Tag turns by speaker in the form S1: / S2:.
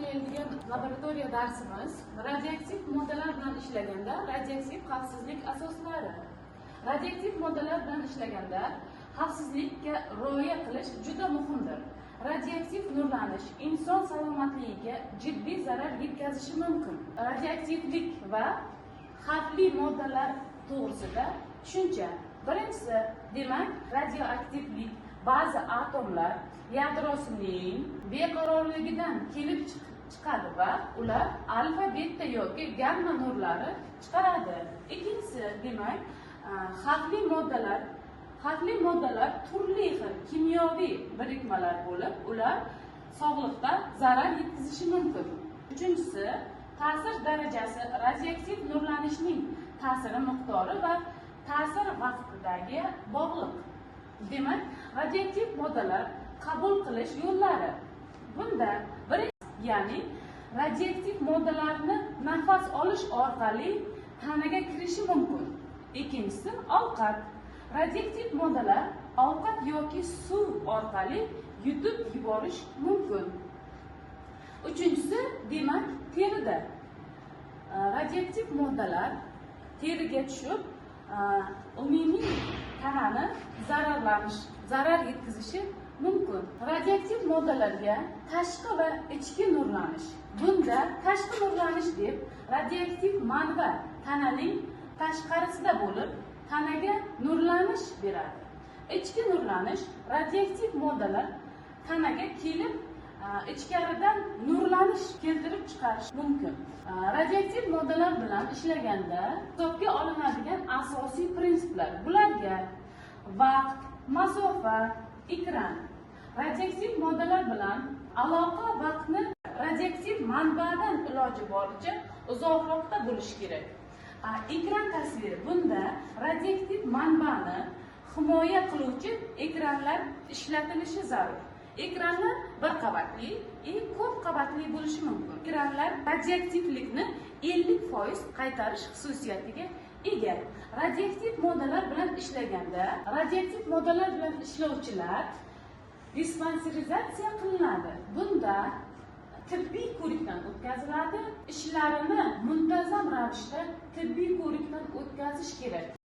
S1: boshlaydigan laboratoriya darsimiz radioaktiv moddalar bilan ishlaganda radioaktiv xavfsizlik asoslari. Radioaktiv moddalar bilan ishlaganda xavfsizlikka rioya qilish juda muhimdir. Radioaktiv nurlanish inson salomatligiga jiddiy zarar yetkazishi mumkin. Radioaktivlik va xavfli moddalar to'g'risida tushuncha. Birinchisi, demak, radioaktivlik ba'zi atomlar yadrosining beqarorligidan kelib chiqadi va ular alfa, beta yoki gamma nurlari chiqaradi. Ikkinchisi, demak, xavfli moddalar turli xil kimyoviy birikmalar bo'lib, ular sog'liqqa zarar yetkazishi mumkin. Uchinchisi, ta'sir darajasi radioaktiv nurlanishning ta'siri miqdori va ta'sir vaqtidagi bog'liq. Demak, radioaktiv moddalar qabul qilish yo'llari. Bunda birinchi, ya'ni radioaktiv moddalarni nafas olish orqali tanaga kirishi mumkin. Ikkinchisi, ovqat. Radioaktiv moddalar ovqat yoki suv orqali yutib yuborish mumkin. Uchinchisi, demak, terida. Radioaktiv moddalar teriga tushib, umumiy tanani zarar yetkazishi mumkin. Radioaktiv moddalarga tashqi va ichki nurlanish. Bunda tashqi nurlanish deb radioaktiv manba tananing tashqarisida bo'lib, tanaga nurlanish beradi. Ichki nurlanish radioaktiv moddalar tanaga kelib, ichkaridan nurlanish keltirib chiqarish mumkin. Radioaktiv moddalar bilan ishlaganda hisobga olinadigan asosiy prinsiplar. Bularga vaqt, masofa, ekran. Radioaktiv moddalar bilan aloqa vaqtni radioaktiv manbadan iloji boricha uzoqroqda bo'lishi kerak. Ekran tasviri. Bunda radioaktiv manbani himoya qiluvchi ekranlar ishlatilishi zarur. Ekranlar bir qavatli, ko'p qavatli bo'lishi mumkin. Ekranlar radioaktivlikni 50% qaytarish xususiyatiga ega. Radioaktiv moddalar bilan ishlaganda, radioaktiv moddalar bilan ishlovchilar dispanserizatsiya qilinadi. Bunda tibbiy ko'rikdan o'tkaziladi. Ishlarini muntazam ravishda tibbiy ko'rikdan o'tkazish kerak.